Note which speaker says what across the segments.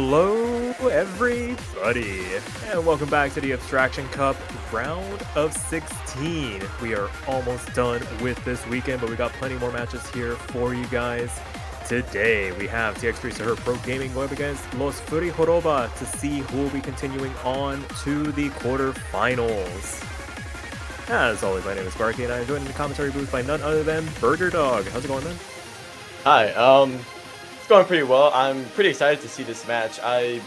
Speaker 1: Hello, everybody, and welcome back to the Abstraction Cup round of 16. We are almost done with this weekend, but we got plenty more matches here for you guys. Today, we have tx3 Sahur Pro Gaming going up against FURRYJOROBA to see who will be continuing on to the quarterfinals. As always, my name is Sparky, and I'm joined in the commentary booth by none other than Burgerdog. How's it going, man?
Speaker 2: Hi, it's going pretty well. I'm pretty excited to see this match. I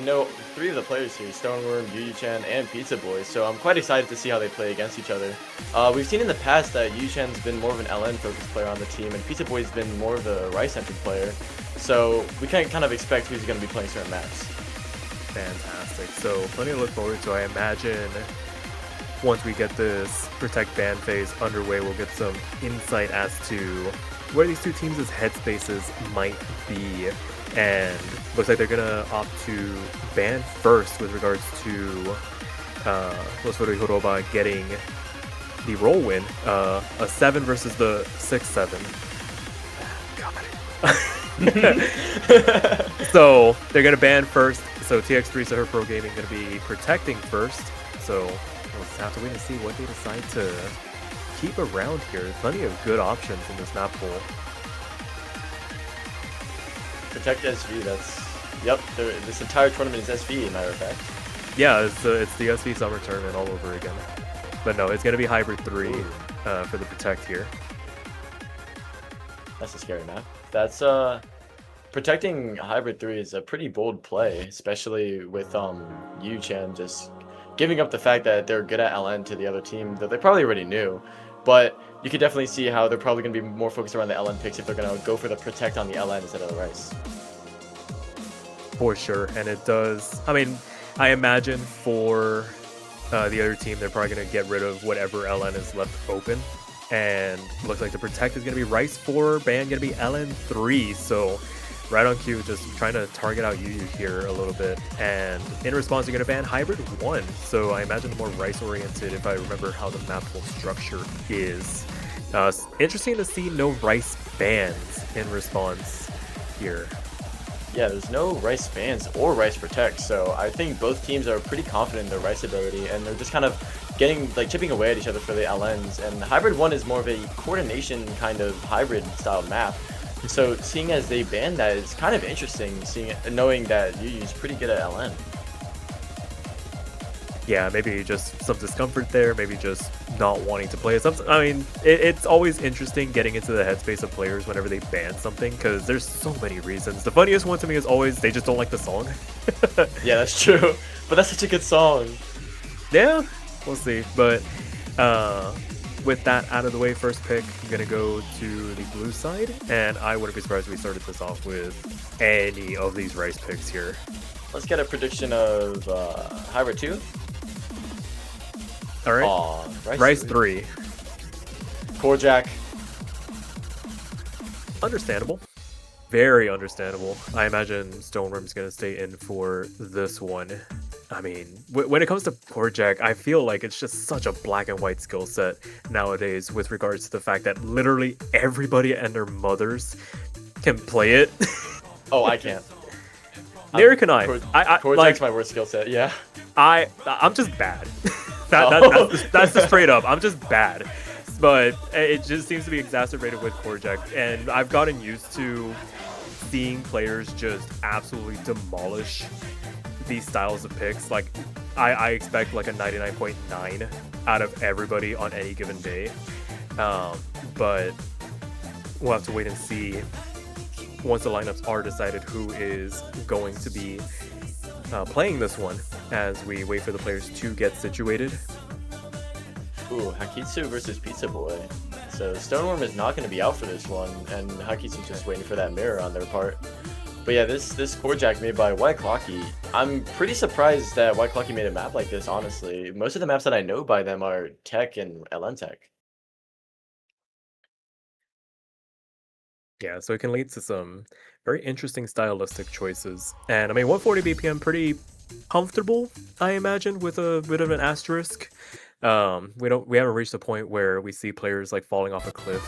Speaker 2: know three of the players here, Stoneworm, Yu-Chan, and Pizza Boy, so I'm quite excited to see how they play against each other. We've seen in the past that Yu-Chan's been more of an LN-focused player on the team, and Pizza Boy's been more of a Rice-centered player, so we can kind of expect who's going to be playing certain maps.
Speaker 1: Fantastic. So, plenty to look forward to. I imagine once we get this Protect ban phase underway, we'll get some insight as to where these two teams' headspaces might be, and looks like they're gonna opt to ban first with regards to FURRYJOROBA getting the roll win, a 7 versus the 6-7. God. So they're gonna ban first. So tx3 Sahur Pro Gaming gonna be protecting first. So we'll have to wait and see what they decide to keep around here. Plenty of good options in this map pool.
Speaker 2: Protect SV, yep, this entire tournament is SV, matter of fact.
Speaker 1: Yeah, it's the SV Summer Tournament all over again. But no, it's going to be Hybrid 3 for the Protect here.
Speaker 2: That's a scary map. That's, protecting Hybrid 3 is a pretty bold play, especially with Yu-Chan just giving up the fact that they're good at LN to the other team that they probably already knew. But you could definitely see how they're probably going to be more focused around the LN picks if they're going to go for the Protect on the LN instead of the Rice.
Speaker 1: For sure, and it does. I mean, I imagine for the other team, they're probably going to get rid of whatever LN is left open. And looks like the Protect is going to be Rice 4, ban going to be LN 3. So right on cue, just trying to target out Yu here a little bit. And in response, you're going to ban Hybrid 1. So I imagine the more Rice-oriented, if I remember how the map pool structure is. Interesting to see no Rice bans in response here.
Speaker 2: Yeah, there's no Rice bans or Rice Protect, so I think both teams are pretty confident in their Rice ability, and they're just kind of chipping away at each other for the LNs. And Hybrid 1 is more of a coordination kind of hybrid style map. So seeing as they banned that is kind of interesting, knowing that Yu's pretty good at LN.
Speaker 1: Yeah, maybe just some discomfort there, maybe just not wanting to play it. I mean, it's always interesting getting into the headspace of players whenever they ban something, because there's so many reasons. The funniest one to me is always they just don't like the song.
Speaker 2: Yeah, that's true. But that's such a good song.
Speaker 1: Yeah, we'll see. But with that out of the way, first pick, I'm going to go to the blue side, and I wouldn't be surprised if we started this off with any of these Rice picks here.
Speaker 2: Let's get a prediction of Hybrid 2.
Speaker 1: All right. Rice 3.
Speaker 2: Core Jack.
Speaker 1: Understandable. Very understandable. I imagine Stoneworm's going to stay in for this one. I mean, when it comes to Core Jack, I feel like it's just such a black and white skill set nowadays with regards to the fact that literally everybody and their mothers can play it.
Speaker 2: Oh, I can't.
Speaker 1: Neither can I.
Speaker 2: Core Jack's my worst skill set, yeah.
Speaker 1: I'm just bad. That's the straight up. I'm just bad. But it just seems to be exacerbated with Core Jack, and I've gotten used to seeing players just absolutely demolish these styles of picks. Like, I expect like a 99.9 out of everybody on any given day. But we'll have to wait and see once the lineups are decided who is going to be playing this one as we wait for the players to get situated.
Speaker 2: Ooh, Hakitsu versus Pizza Boy. So Stoneworm is not going to be out for this one, and Hakitsu's just waiting for that mirror on their part. But yeah, this Core Jack made by White Clocky, I'm pretty surprised that White Clocky made a map like this, honestly. Most of the maps that I know by them are Tech and LN Tech.
Speaker 1: Yeah, so it can lead to some very interesting stylistic choices. And I mean, 140 BPM, pretty comfortable, I imagine, with a bit of an asterisk. We haven't reached the point where we see players like falling off a cliff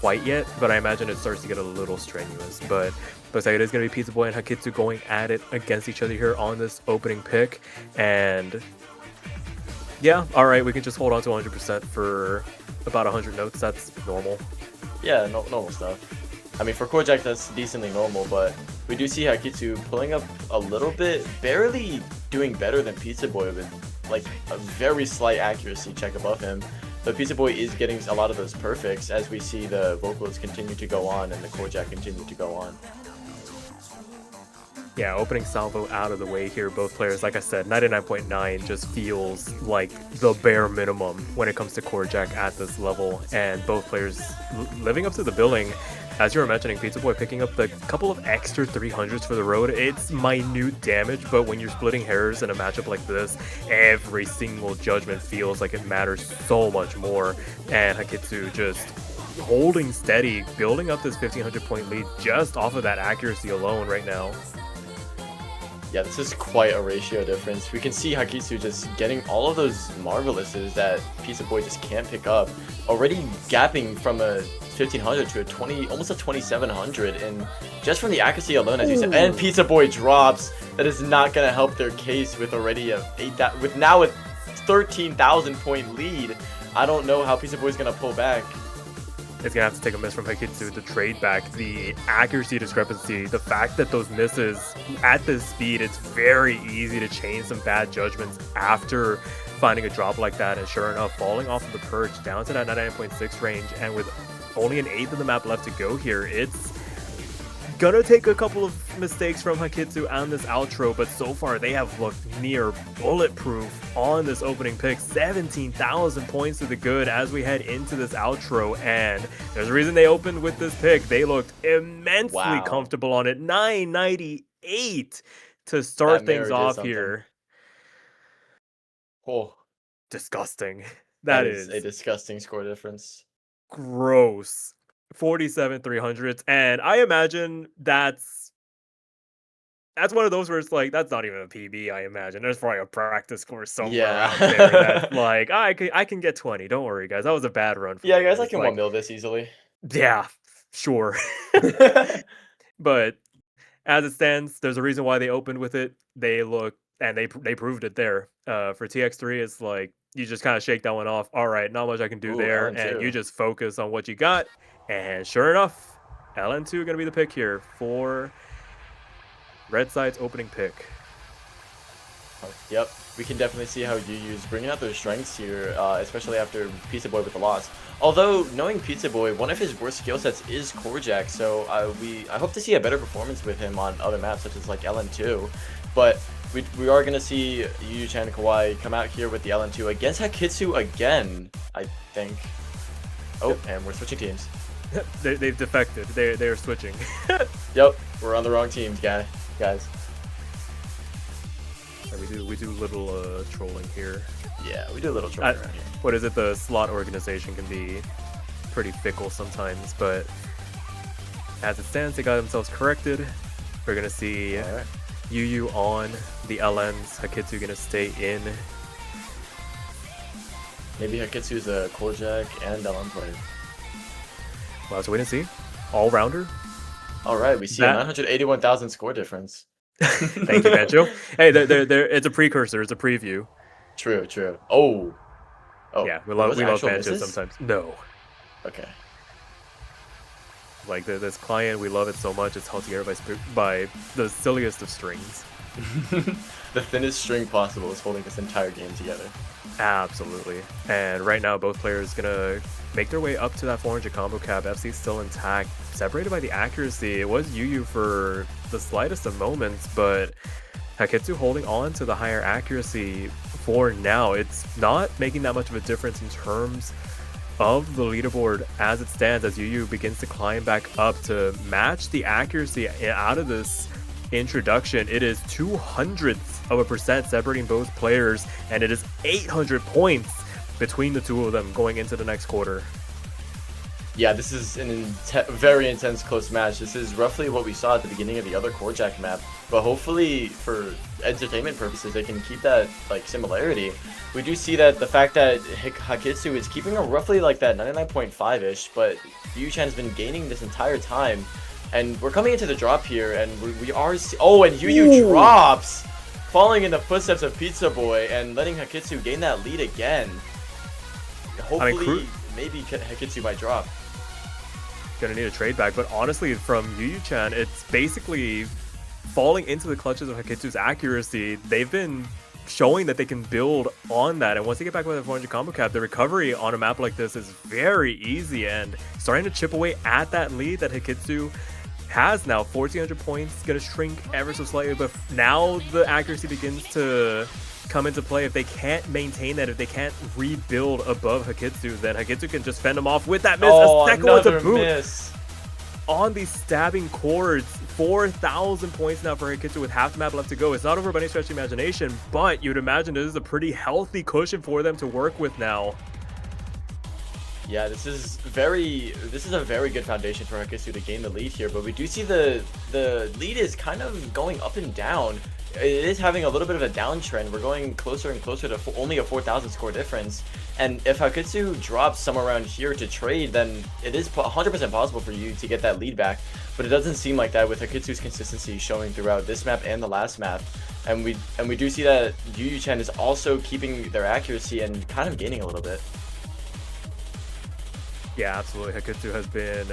Speaker 1: quite yet, but I imagine it starts to get a little strenuous. But looks like it is going to be Pizza Boy and Hakitsu going at it against each other here on this opening pick. And yeah, all right, we can just hold on to 100% for about 100 notes. That's normal.
Speaker 2: Yeah, normal stuff. I mean, for Kojak, that's decently normal, but we do see Hakitsu pulling up a little bit, barely doing better than Pizza Boy with like a very slight accuracy check above him. But Pizza Boy is getting a lot of those perfects as we see the vocals continue to go on and the Kojak continue to go on.
Speaker 1: Yeah, opening salvo out of the way here. Both players, like I said, 99.9 just feels like the bare minimum when it comes to Kojak at this level. And both players living up to the billing. As you were mentioning, Pizza Boy picking up the couple of extra 300s for the road. It's minute damage, but when you're splitting hairs in a matchup like this, every single judgment feels like it matters so much more. And Hakitsu just holding steady, building up this 1,500 point lead just off of that accuracy alone right now.
Speaker 2: Yeah, this is quite a ratio difference. We can see Hakitsu just getting all of those marvelouses that Pizza Boy just can't pick up. Already gapping from a 1,500 to a 20, almost a 2,700, and just from the accuracy alone, as you said. And Pizza Boy drops. That is not gonna help their case with already with now a 13,000 point lead. I don't know how Pizza Boy's gonna pull back.
Speaker 1: It's going to have to take a miss from Hakitsu to trade back. The accuracy discrepancy, the fact that those misses at this speed, it's very easy to change some bad judgments after finding a drop like that. And sure enough, falling off of the perch down to that 99.6 range, and with only an eighth of the map left to go here, it's gonna take a couple of mistakes from Hakitsu on this outro, but so far they have looked near bulletproof on this opening pick. 17,000 points to the good as we head into this outro, and there's a reason they opened with this pick. They looked immensely comfortable on it. 998 to start things off here.
Speaker 2: Oh,
Speaker 1: disgusting. That is
Speaker 2: a disgusting score difference.
Speaker 1: Gross. 47 300s, and I imagine that's one of those where it's like, that's not even a PB. I imagine there's probably a practice score somewhere out there that's like, I can get 20. Don't worry, guys. That was a bad run for
Speaker 2: me. Guys, I can 1-0 this easily.
Speaker 1: Yeah, sure. But as it stands, there's a reason why they opened with it. They look, and they proved it there. For TX3, it's like you just kind of shake that one off. All right, not much I can do there, and you just focus on what you got. And sure enough, LN2 going to be the pick here for Red Side's opening pick.
Speaker 2: Yep, we can definitely see how Yu's bringing out those strengths here, especially after Pizza Boy with the loss. Although, knowing Pizza Boy, one of his worst skill sets is Kojak, so I hope to see a better performance with him on other maps, such as like LN2. But we are going to see Yu-Chan and Kawhi come out here with the LN2 against Hakitsu again, I think. Oh, and we're switching teams.
Speaker 1: They've defected. They're switching.
Speaker 2: Yep, we're on the wrong teams, guys.
Speaker 1: We do little trolling here.
Speaker 2: Yeah, we do a little trolling around here.
Speaker 1: What is it? The slot organization can be pretty fickle sometimes, but as it stands, they got themselves corrected. We're gonna see Yu on the LNs. Hakitsu gonna stay in.
Speaker 2: Maybe Hakitsu's a Kojak and LN player.
Speaker 1: Well, let's wait and see. All-rounder.
Speaker 2: All right, we see a 981,000 score difference.
Speaker 1: Thank you, Bancho. Hey, it's a precursor. It's a preview.
Speaker 2: True. Oh.
Speaker 1: Yeah, we love Bancho sometimes. No.
Speaker 2: Okay.
Speaker 1: Like this client, we love it so much. It's held together by the silliest of strings.
Speaker 2: The thinnest string possible is holding this entire game together.
Speaker 1: Absolutely. And right now, both players gonna make their way up to that 400 combo cap. FC's still intact, separated by the accuracy. It was Yu for the slightest of moments, but Hakitsu holding on to the higher accuracy for now. It's not making that much of a difference in terms of the leaderboard as it stands, as Yu begins to climb back up to match the accuracy out of this introduction. It is 0.02% separating both players, and it is 800 points between the two of them going into the next quarter.
Speaker 2: Yeah, this is an very intense close match. This is roughly what we saw at the beginning of the other Core Jack map, but hopefully for entertainment purposes they can keep that like similarity. We do see that the fact that Hakitsu is keeping a roughly like that 99.5-ish, but Yu-Chan has been gaining this entire time, and we're coming into the drop here, and we are oh, and Yu drops, falling in the footsteps of Pizza Boy and letting Hakitsu gain that lead again. Hopefully, maybe Hakitsu might drop.
Speaker 1: Gonna need a trade back, but honestly, from Yu-Chan, it's basically falling into the clutches of Hakitsu's accuracy. They've been showing that they can build on that, and once they get back with the 400 combo cap, the recovery on a map like this is very easy, and starting to chip away at that lead that Hakitsu has now. 1,400 points, gonna shrink ever so slightly, but now the accuracy begins to come into play. If they can't maintain that, if they can't rebuild above Hakitsu, then Hakitsu can just fend them off with that miss.
Speaker 2: Oh,
Speaker 1: a second one to boot
Speaker 2: miss
Speaker 1: on these stabbing chords. 4,000 points now for Hakitsu with half the map left to go. It's not over by any stretch of imagination, but you'd imagine this is a pretty healthy cushion for them to work with now.
Speaker 2: Yeah, this is a very good foundation for Hakitsu to gain the lead here, but we do see the lead is kind of going up and down. It is having a little bit of a downtrend. We're going closer and closer to only a 4,000 score difference, and if Hakitsu drops somewhere around here to trade, then it is 100% possible for you to get that lead back, but it doesn't seem like that with Hakitsu's consistency showing throughout this map and the last map. And we do see that Yu-Chan is also keeping their accuracy and kind of gaining a little bit.
Speaker 1: Yeah, absolutely. Hakitsu has been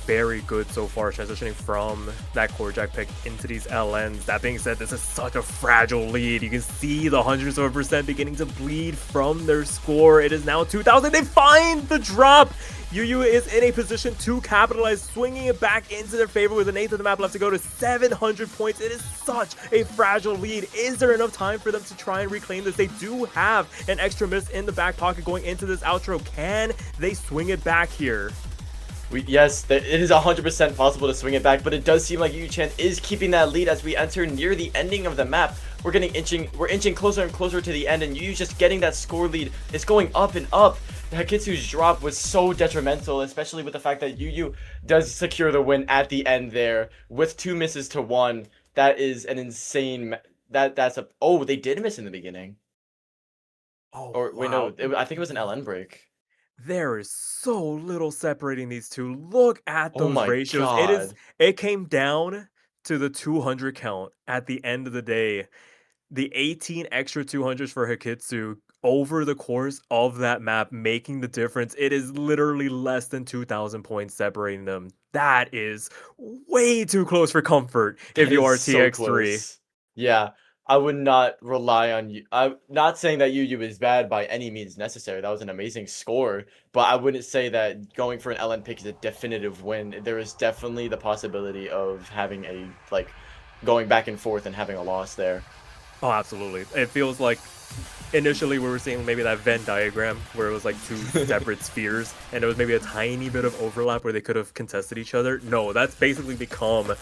Speaker 1: very good so far, transitioning from that Core Jack pick into these LNs. That being said, this is such a fragile lead. You can see the hundreds of % beginning to bleed from their score. It is now 2,000. They find the drop. Yu is in a position to capitalize, swinging it back into their favor with an eighth of the map left to go to 700 points. It is such a fragile lead. Is there enough time for them to try and reclaim this? They do have an extra miss in the back pocket going into this outro. Can they swing it back here?
Speaker 2: Yes, it is 100% possible to swing it back, but it does seem like Yu-Chan is keeping that lead as we enter near the ending of the map. We're inching closer and closer to the end, and Yu's just getting that score lead. It's going up and up. Hakitsu's drop was so detrimental, especially with the fact that Yu does secure the win at the end there with 2 misses to 1. That is an insane. Oh, they did miss in the beginning.
Speaker 1: Oh,
Speaker 2: or wait,
Speaker 1: wow.
Speaker 2: no, I think it was an LN break.
Speaker 1: There is so little separating these two. Look at those ratios.
Speaker 2: God.
Speaker 1: It came down to the 200 count at the end of the day. The 18 extra 200s for Hakitsu over the course of that map, making the difference. It is literally less than 2,000 points separating them. That is way too close for comfort if you are tx3.
Speaker 2: So yeah. I would not rely on you. I'm not saying that Yu is bad by any means necessary. That was an amazing score, but I wouldn't say that going for an LN pick is a definitive win. There is definitely the possibility of having a going back and forth and having a loss there.
Speaker 1: Oh, absolutely. It feels like initially we were seeing maybe that Venn diagram where it was like 2 separate spheres, and there was maybe a tiny bit of overlap where they could have contested each other. No, that's basically become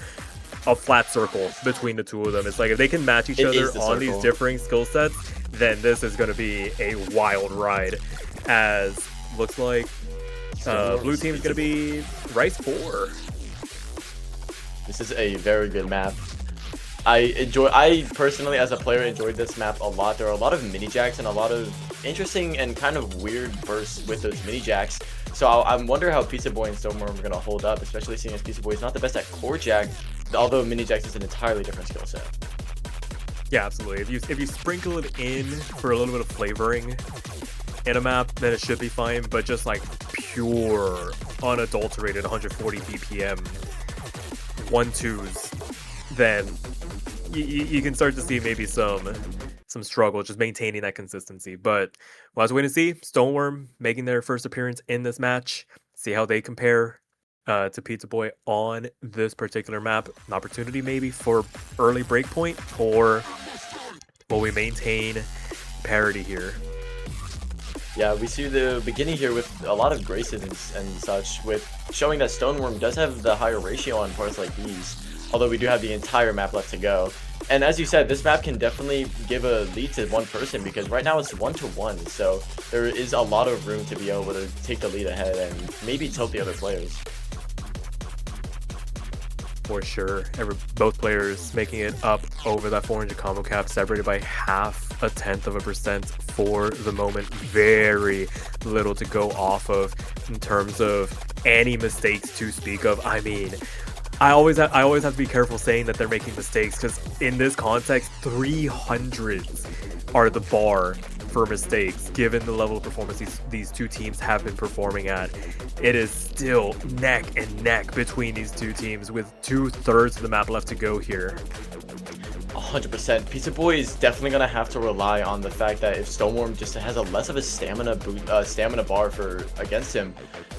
Speaker 1: a flat circle between the two of them. It's like if they can match each other on these differing skill sets, then this is going to be a wild ride. As looks like blue team is going to be Rice 4.
Speaker 2: This is a very good map. I personally as a player enjoyed this map a lot. There are a lot of mini jacks and a lot of interesting and kind of weird bursts with those mini jacks. So I wonder how Pizza Boy and Stormworm are going to hold up, especially seeing as Pizza Boy is not the best at core jack, although mini jacks is an entirely different skill set.
Speaker 1: Yeah, absolutely. If you sprinkle it in for a little bit of flavoring in a map, then it should be fine. But just like pure, unadulterated 140 BPM 1-2s, then you can start to see maybe some struggle just maintaining that consistency. But we'll have to wait and see. Stoneworm making their first appearance in this match. See how they compare to Pizza Boy on this particular map. An opportunity maybe for early breakpoint, or will we maintain parity here?
Speaker 2: Yeah, we see the beginning here with a lot of graces and such, with showing that Stoneworm does have the higher ratio on parts like these, although we do have the entire map left to go. And as you said, this map can definitely give a lead to one person because right now it's 1-1. So there is a lot of room to be able to take the lead ahead and maybe tilt the other players.
Speaker 1: For sure. Both players making it up over that 400 combo cap, separated by 0.5% for the moment. Very little to go off of in terms of any mistakes to speak of. I mean, I always have to be careful saying that they're making mistakes, because in this context, 300s are the bar for mistakes, given the level of performance these two teams have been performing at. It is still neck and neck between these two teams with 2/3 of the map left to go here.
Speaker 2: 100%. Pizza Boy is definitely going to have to rely on the fact that if Stoneworm just has a less of a stamina bar against him,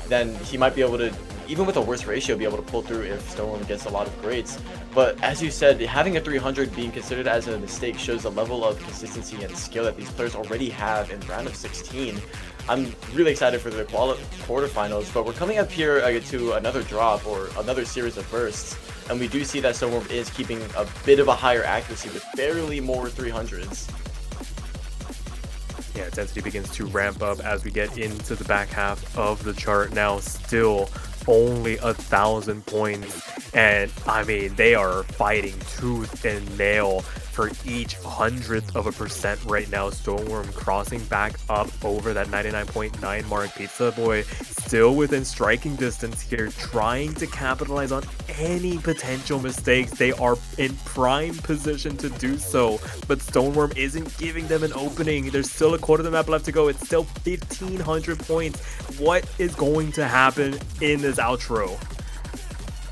Speaker 2: then he might be able to, even with a worse ratio, be able to pull through if Stoneworm gets a lot of grades. But as you said, having a 300 being considered as a mistake shows the level of consistency and skill that these players already have in round of 16. I'm really excited for the quarterfinals, but we're coming up here to another drop or another series of bursts, and we do see that Stoneworm is keeping a bit of a higher accuracy with barely more 300s.
Speaker 1: Yeah, intensity begins to ramp up as we get into the back half of the chart. Now still only 1,000 points, and I mean, they are fighting tooth and nail for each 100th% right now. Stoneworm crossing back up over that 99.9 mark. Pizza Boy still within striking distance here, trying to capitalize on any potential mistakes. They are in prime position to do so, but Stoneworm isn't giving them an opening. There's still a quarter of the map left to go. It's still 1,500 points. What is going to happen in this outro?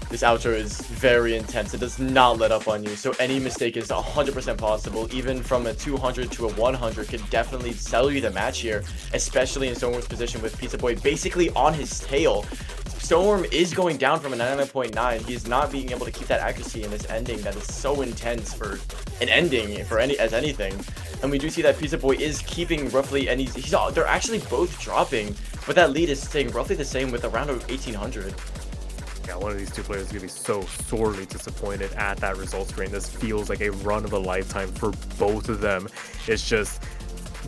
Speaker 2: This outro is very intense. It does not let up on you, so any mistake is 100% possible. Even from a 200 to a 100 could definitely sell you the match here, especially in Stoneworm's position with Pizza Boy basically on his tail. Stoneworm is going down from a 99.9. He's not being able to keep that accuracy in this ending that is so intense for an ending as anything. And we do see that Pizza Boy is keeping roughly, and they're actually both dropping, but that lead is staying roughly the same with around 1,800.
Speaker 1: Yeah, one of these two players is going to be so sorely disappointed at that result screen. This feels like a run of a lifetime for both of them. It's just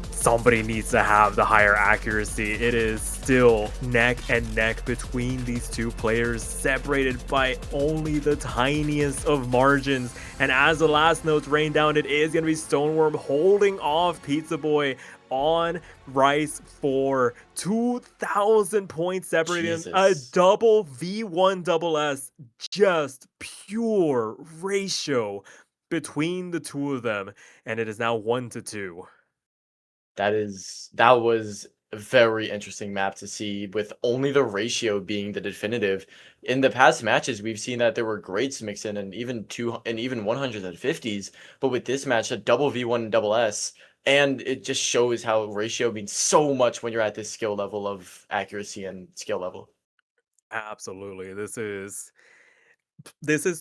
Speaker 1: somebody needs to have the higher accuracy. It is still neck and neck between these two players, separated by only the tiniest of margins. And as the last notes rain down, it is going to be Stoneworm holding off Pizza Boy on Rice for 2,000 points, separating a double V1 double S. Just pure ratio between the two of them, and it is now 1-2.
Speaker 2: That was a very interesting map to see, with only the ratio being the definitive. In the past matches, we've seen that there were grades mixed in, and even 100s and 50s, but with this match, a double V1 and double S. And it just shows how ratio means so much when you're at this skill level of accuracy and skill level.
Speaker 1: Absolutely. This is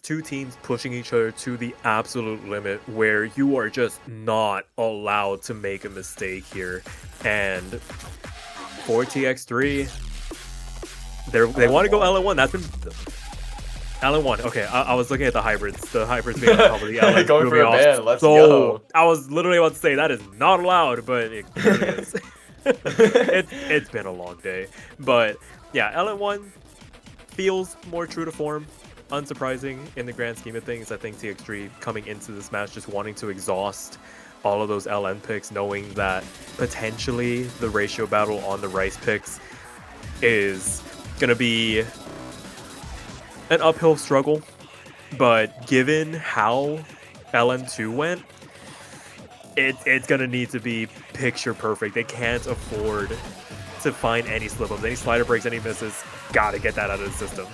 Speaker 1: two teams pushing each other to the absolute limit, where you are just not allowed to make a mistake here. And for tx3, they want to go LN1. That's been LN1. Okay, I was looking at the hybrids. The hybrids being on top of the LN.
Speaker 2: Going for a ban. Let's go.
Speaker 1: I was literally about to say that is not allowed, but it clearly is. It's been a long day. But yeah, LN1 feels more true to form. Unsurprising in the grand scheme of things. I think tx3 coming into this match just wanting to exhaust all of those LN picks, knowing that potentially the ratio battle on the Rice picks is going to be an uphill struggle, but given how LN2 went, it's going to need to be picture perfect. They can't afford to find any slip-ups, any slider breaks, any misses. Gotta get that out of the system.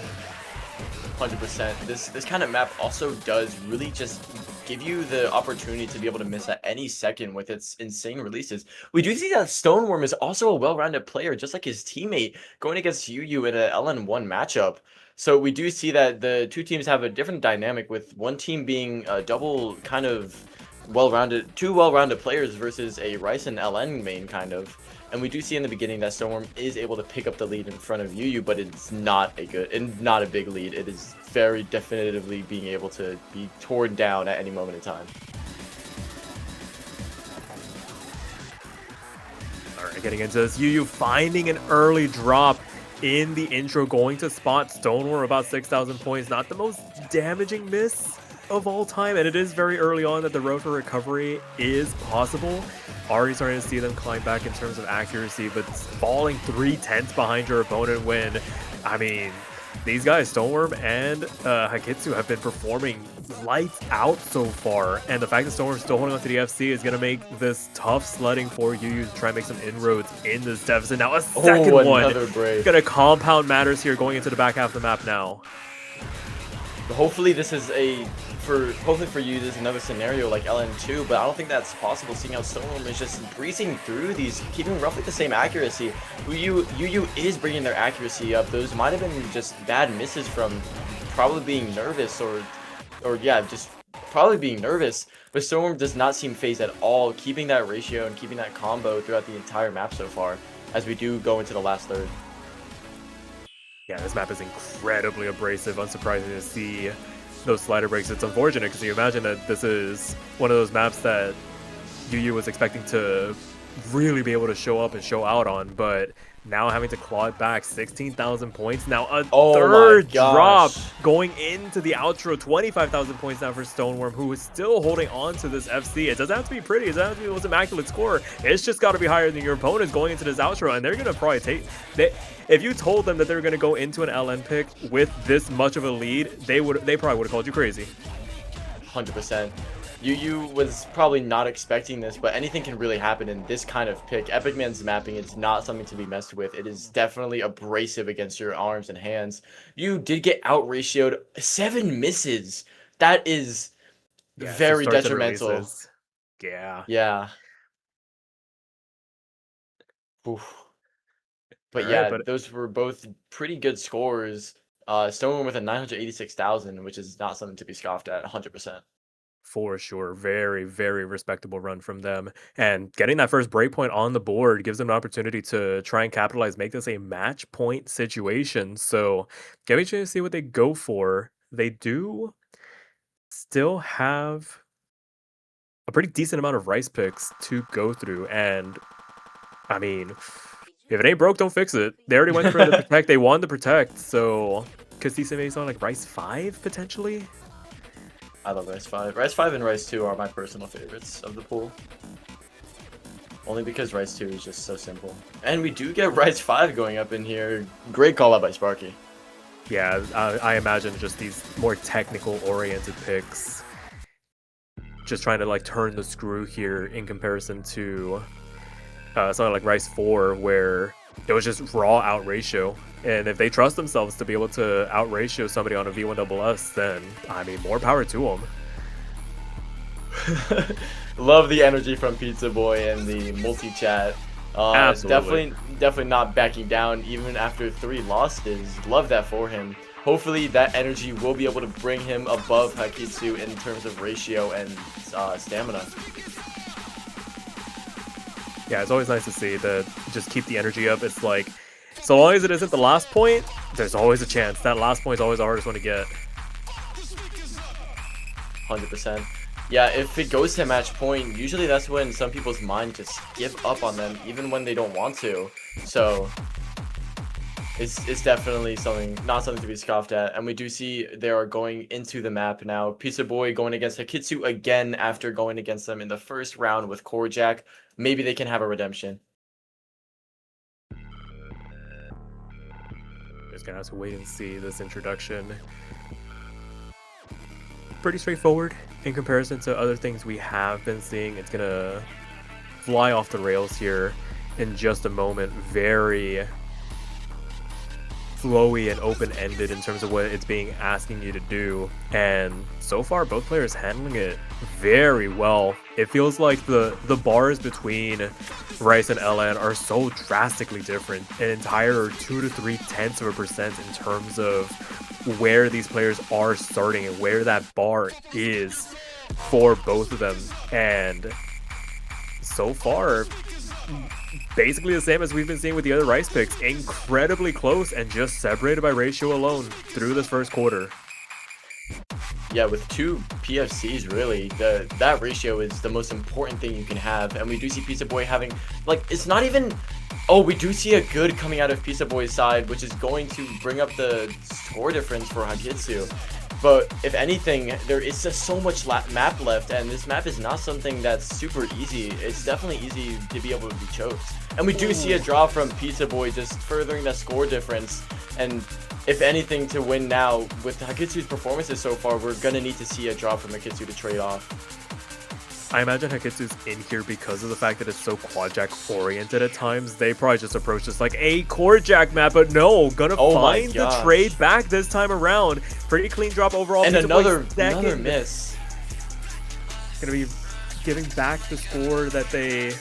Speaker 2: 100%. This kind of map also does really just give you the opportunity to be able to miss at any second with its insane releases. We do see that Stoneworm is also a well-rounded player, just like his teammate, going against UU in an LN1 matchup. So we do see that the two teams have a different dynamic, with one team being a double kind of two well-rounded players versus a Rice and LN main kind of. And we do see in the beginning that Stoneworm is able to pick up the lead in front of UU, but it's not a big lead. It is very definitively being able to be torn down at any moment in time.
Speaker 1: Alright, getting into this, Yu finding an early drop in the intro, going to spot Stoneworm about 6,000 points. Not the most damaging miss of all time, and it is very early on that the road for recovery is possible. Already starting to see them climb back in terms of accuracy, but falling 3/10 behind your opponent when, I mean, these guys, Stoneworm and Hakitsu, have been performing lights out so far, and the fact that Stoneworm's still holding on to the FC is going to make this tough sledding for Yu to try and make some inroads in this deficit. Now a second one, going to compound matters here going into the back half of the map now.
Speaker 2: Hopefully this is hopefully for you, there's another scenario like LN2, but I don't think that's possible, seeing how Stoneworm is just breezing through these, keeping roughly the same accuracy. Yu is bringing their accuracy up. Those might have been just bad misses from probably being nervous, or yeah, just probably being nervous. But Stoneworm does not seem phased at all, keeping that ratio and keeping that combo throughout the entire map so far, as we do go into the last third.
Speaker 1: Yeah, this map is incredibly abrasive. Unsurprising to see those slider breaks. It's unfortunate because you imagine that this is one of those maps that Yu was expecting to really be able to show up and show out on, but now having to claw it back 16,000 points. Now a third drop going into the outro. 25,000 points now for Stoneworm, who is still holding on to this FC. It doesn't have to be pretty. It doesn't have to be the most immaculate score. It's just got to be higher than your opponents going into this outro, and they're going to probably take... If you told them that they were going to go into an LN pick with this much of a lead, they probably would have called you crazy.
Speaker 2: 100%. Yu was probably not expecting this, but anything can really happen in this kind of pick. Epic Man's mapping is not something to be messed with. It is definitely abrasive against your arms and hands. You did get out-ratioed. 7 misses. That is very detrimental.
Speaker 1: Yeah.
Speaker 2: Yeah. Oof. But yeah, those were both pretty good scores. Stoneworm with a 986,000, which is not something to be scoffed at, 100%.
Speaker 1: For sure. Very, very respectable run from them. And getting that first breakpoint on the board gives them an opportunity to try and capitalize, make this a match point situation. So get me a chance to see what they go for. They do still have a pretty decent amount of rice picks to go through. And I mean, if it ain't broke, don't fix it. They already went for the protect. They won the protect. So could see somebody on like rice 5 potentially?
Speaker 2: I love Rice 5. Rice 5 and Rice 2 are my personal favorites of the pool. Only because Rice 2 is just so simple. And we do get Rice 5 going up in here. Great call out by Sparky.
Speaker 1: Yeah, I imagine just these more technical oriented picks. Just trying to like turn the screw here in comparison to something like Rice 4, where it was just raw out ratio. And if they trust themselves to be able to out-ratio somebody on a V1SS, then, I mean, more power to them.
Speaker 2: Love the energy from Pizza Boy and the multi-chat.
Speaker 1: Absolutely.
Speaker 2: Definitely not backing down, even after 3 losses. Love that for him. Hopefully that energy will be able to bring him above Hakitsu in terms of ratio and stamina.
Speaker 1: Yeah, it's always nice to see that just keep the energy up. It's like, so long as it isn't the last point, there's always a chance. That last point is always the hardest one to get.
Speaker 2: 100%. Yeah, if it goes to match point, usually that's when some people's mind just give up on them, even when they don't want to. So it's definitely not something to be scoffed at. And we do see they are going into the map now. Pizza Boy going against Hakitsu again after going against them in the first round with Korjak. Maybe they can have a redemption.
Speaker 1: Just gonna have to wait and see this introduction. Pretty straightforward in comparison to other things we have been seeing. It's gonna fly off the rails here in just a moment. Very flowy and open-ended in terms of what it's being asking you to do, and so far both players handling it very well. It feels like the bars between Rice and LN are so drastically different, an entire 2 to 0.3% in terms of where these players are starting and where that bar is for both of them. And so far, basically the same as we've been seeing with the other Rice picks. Incredibly close and just separated by ratio alone through this first quarter.
Speaker 2: yeah, with 2 PFCs, really, that ratio is the most important thing you can have. And we do see Pizza Boy having, like, it's not even, oh, we do see a good coming out of Pizza Boy's side, which is going to bring up the score difference for Hagitsu. But if anything, there is just so much map left, and this map is not something that's super easy. It's definitely easy to be able to be choked. And we do see a draw from Pizza Boy, just furthering that score difference. And if anything, to win now, with Hagitsu's performances so far, we're going to need to see a draw from Hagitsu to trade off.
Speaker 1: I imagine Hagitsu's in here because of the fact that it's so quad jack oriented at times. They probably just approach this like a core jack map, but no, gonna find the trade back this time around. Pretty clean drop overall.
Speaker 2: And another miss.
Speaker 1: Gonna be giving back the score that they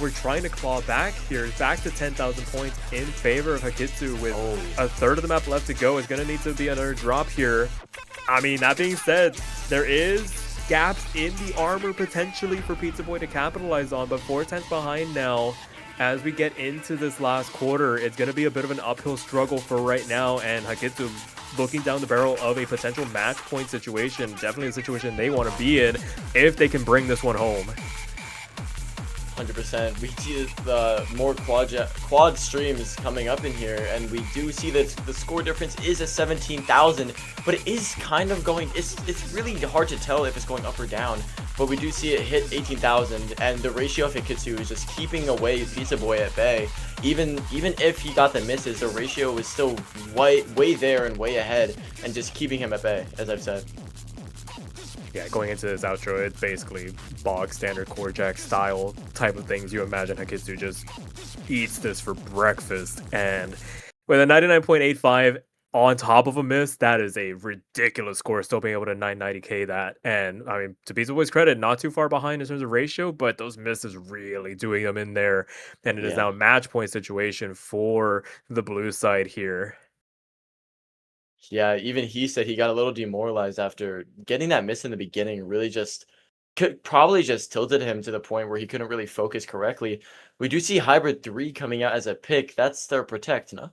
Speaker 1: were trying to claw back here. Back to 10,000 points in favor of Hagitsu with a third of the map left to go. It's gonna need to be another drop here. I mean, that being said, there is gaps in the armor potentially for Pizza Boy to capitalize on, but 4/10 behind now. As we get into this last quarter, it's going to be a bit of an uphill struggle for right now, and Hagitsu looking down the barrel of a potential match point situation. Definitely a situation they want to be in if they can bring this one home.
Speaker 2: 100%. We see the more quad streams coming up in here, and we do see that the score difference is at 17,000, but it is kind of going, it's really hard to tell if it's going up or down, but we do see it hit 18,000, and the ratio of Hagitsu is just keeping away Pizza Boy at bay. Even if he got the misses, the ratio was still way there and way ahead, and just keeping him at bay, as I've said.
Speaker 1: Yeah, going into this outro, it's basically bog standard core jack style type of things. You imagine Hagitsu just eats this for breakfast, and with a 99.85 on top of a miss, that is a ridiculous score. Still being able to 990k that, and I mean, to Pizza Boy's credit, not too far behind in terms of ratio, but those misses really doing them in there, and it is now a match point situation for the blue side here.
Speaker 2: Yeah, even he said he got a little demoralized after getting that miss in the beginning. Really probably just tilted him to the point where he couldn't really focus correctly. We do see Hybrid 3 coming out as a pick. That's their protect, no?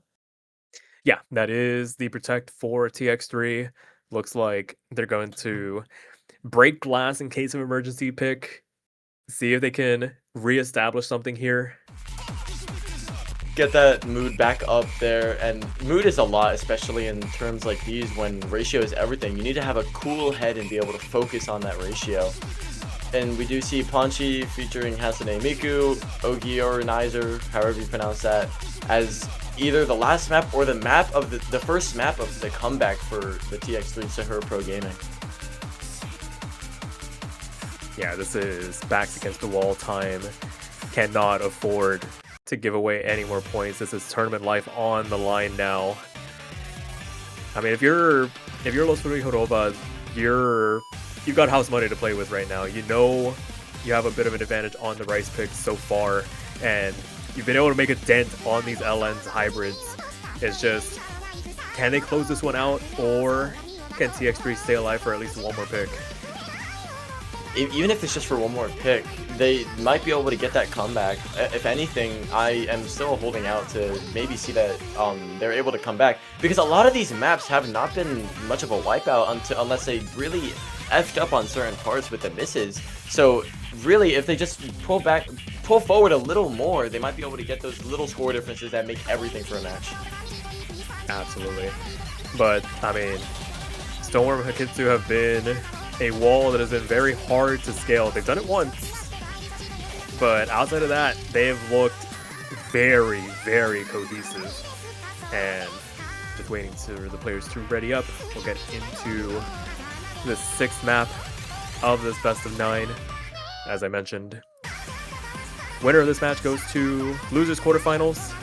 Speaker 1: Yeah, that is the protect for tx3. Looks like they're going to break glass in case of emergency pick. See if they can reestablish something here.
Speaker 2: Get that mood back up there, and mood is a lot, especially in terms like these when ratio is everything. You need to have a cool head and be able to focus on that ratio. And we do see Ponchi featuring Hasane Miku, Ogi or Nizer, however you pronounce that, as either the last map or the map of the first map of the comeback for the tx3 Sahur Pro Gaming.
Speaker 1: Yeah, this is backs against the wall time. Cannot afford to give away any more points. This is tournament life on the line now. I mean, if you're Los FURRYJOROBA, you've got house money to play with right now. You know you have a bit of an advantage on the rice picks so far, and you've been able to make a dent on these LNs hybrids. It's just, can they close this one out, or can tx3 stay alive for at least one more pick?
Speaker 2: Even if it's just for one more pick, they might be able to get that comeback. If anything, I am still holding out to maybe see that they're able to come back, because a lot of these maps have not been much of a wipeout unless they really effed up on certain parts with the misses. So really, if they just pull forward a little more, they might be able to get those little score differences that make everything for a match.
Speaker 1: Absolutely. But I mean, Storm and Hagitsu have been a wall that has been very hard to scale. They've done it once, but outside of that, they have looked very, very cohesive. And just waiting for the players to ready up. We'll get into the 6th map of this best of 9. As I mentioned, winner of this match goes to losers quarterfinals.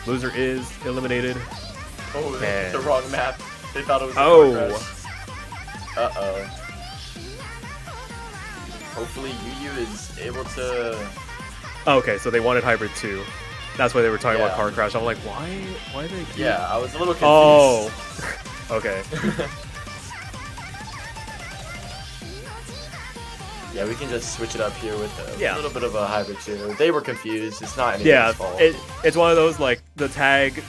Speaker 1: Loser is eliminated.
Speaker 2: Oh, that's the wrong map. They thought it was Uh-oh. Hopefully Yu is able to...
Speaker 1: Okay, so they wanted Hybrid 2. That's why they were talking about Car Crash. I'm like, why they keep...
Speaker 2: Yeah, I was a little confused.
Speaker 1: Oh! Okay.
Speaker 2: Yeah, we can just switch it up here with a little bit of a Hybrid 2. They were confused. It's not anybody's fault.
Speaker 1: It's one of those, like, the tag...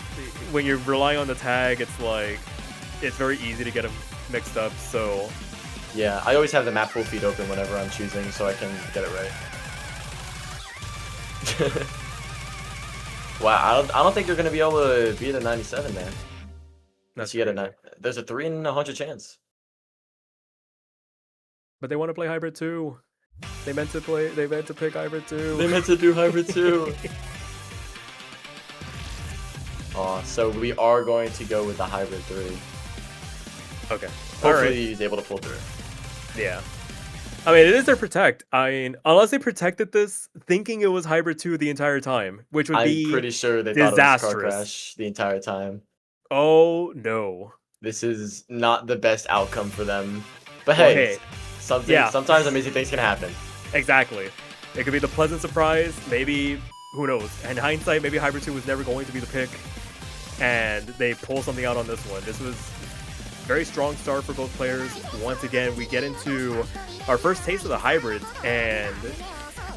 Speaker 1: When you're relying on the tag, it's like... It's very easy to get them mixed up, so
Speaker 2: Yeah, I always have the map full feed open whenever I'm choosing, so I can get it right. Wow, I don't think they're gonna be able to beat a 97, man.
Speaker 1: That's
Speaker 2: You get
Speaker 1: crazy.
Speaker 2: there's a 3 in 100 chance.
Speaker 1: But they want to play hybrid too. They meant to pick hybrid too.
Speaker 2: They meant to do hybrid too. So we are going to go with the hybrid 3.
Speaker 1: Okay.
Speaker 2: Hopefully he's able to pull through.
Speaker 1: Yeah. I mean, it is their protect. I mean, unless they protected this thinking it was hybrid 2 the entire time, which would be
Speaker 2: I'm pretty sure they
Speaker 1: disastrous.
Speaker 2: thought it was car crash the entire time.
Speaker 1: Oh no.
Speaker 2: This is not the best outcome for them. But hey, sometimes amazing things can happen.
Speaker 1: Exactly. It could be the pleasant surprise. Maybe, who knows? In hindsight, maybe hybrid 2 was never going to be the pick, and they pull something out on this one. This was very strong start for both players. Once again, we get into our first taste of the hybrids, and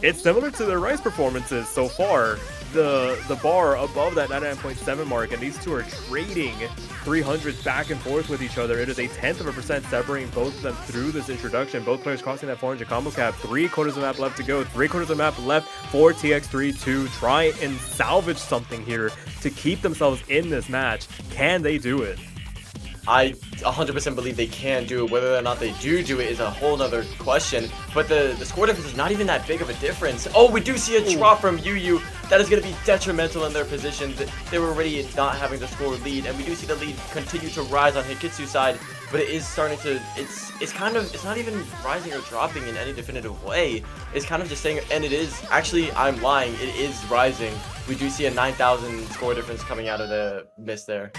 Speaker 1: it's similar to their Rice performances so far. The bar above that 99.7 mark, and these two are trading 300s back and forth with each other. It is a 0.1% separating both of them through this introduction. Both players crossing that 400 combo cap. 3/4 of the map left to go. 3/4 of the map left for tx3 to try and salvage something here to keep themselves in this match. Can they do it?
Speaker 2: I 100% believe they can do it. Whether or not they do it is a whole nother question. But the score difference is not even that big of a difference. Oh, we do see a drop from UU. That is going to be detrimental in their position. They were already not having the score lead, and we do see the lead continue to rise on Hikitsu's side. But it is starting to, it's not even rising or dropping in any definitive way. It's kind of just saying, and it is, actually, I'm lying, it is rising. We do see a 9,000 score difference coming out of the miss there.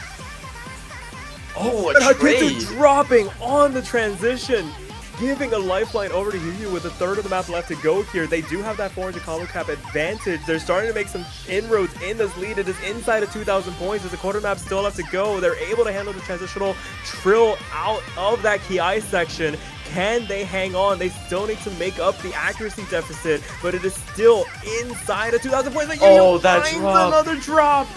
Speaker 2: Oh, a trade!
Speaker 1: Dropping on the transition, giving a lifeline over to Yu with 1/3 of the map left to go here. They do have that 400 combo cap advantage. They're starting to make some inroads in this lead. It is inside of 2,000 points. There's a quarter map still left to go. They're able to handle the transitional trill out of that Ki section. Can they hang on? They still need to make up the accuracy deficit, but it is still inside of 2,000 points.
Speaker 2: Oh, that drop!
Speaker 1: Another drop!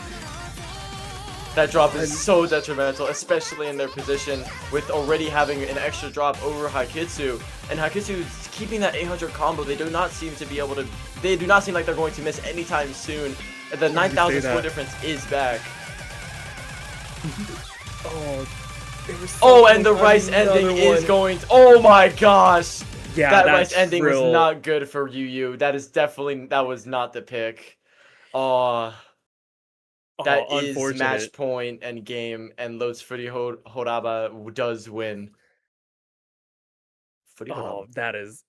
Speaker 2: That drop is so detrimental, especially in their position with already having an extra drop over Hikitsu. And Hikitsu is keeping that 800 combo. They do not seem to be able to, they do not seem like they're going to miss anytime soon. And the 9,000 score difference is back. And the Rice ending is going to, oh my gosh. Yeah, that Rice ending was not good for UU. That is definitely, that was not the pick. That is match point and game, and Lowe's FURRYJOROBA does win.
Speaker 1: That is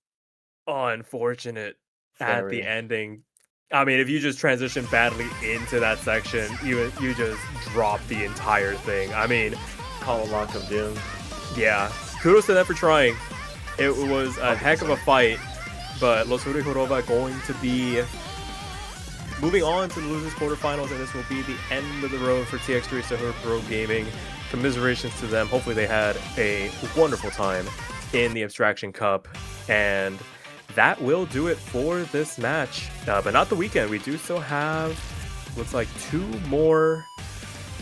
Speaker 1: unfortunate at the ending. I mean, if you just transition badly into that section, you just drop the entire thing. I mean,
Speaker 2: call a lock of doom.
Speaker 1: Yeah, kudos to them for trying. It was a heck of a fight, but Los FURRYJOROBA going to be moving on to the losers quarterfinals, and this will be the end of the road for tx3 Sahur Pro Gaming. Commiserations to them. Hopefully they had a wonderful time in the Abstraction Cup, and that will do it for this match. But not the weekend. We do still have, looks like, 2 more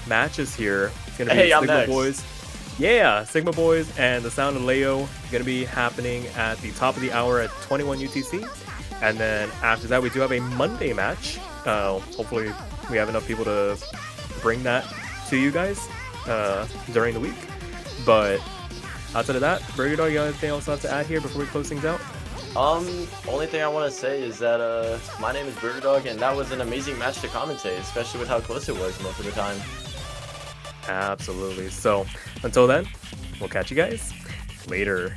Speaker 1: matches here. It's going to be Sigma Boys. Yeah, Sigma Boys and the Sound of Leo going to be happening at the top of the hour at 21 UTC. And then after that, we do have a Monday match. Hopefully, we have enough people to bring that to you guys during the week. But outside of that, Burgerdog, you have anything else to add here before we close things out?
Speaker 2: Only thing I want to say is that my name is Burgerdog, and that was an amazing match to commentate, especially with how close it was most of the time.
Speaker 1: Absolutely. So until then, we'll catch you guys later.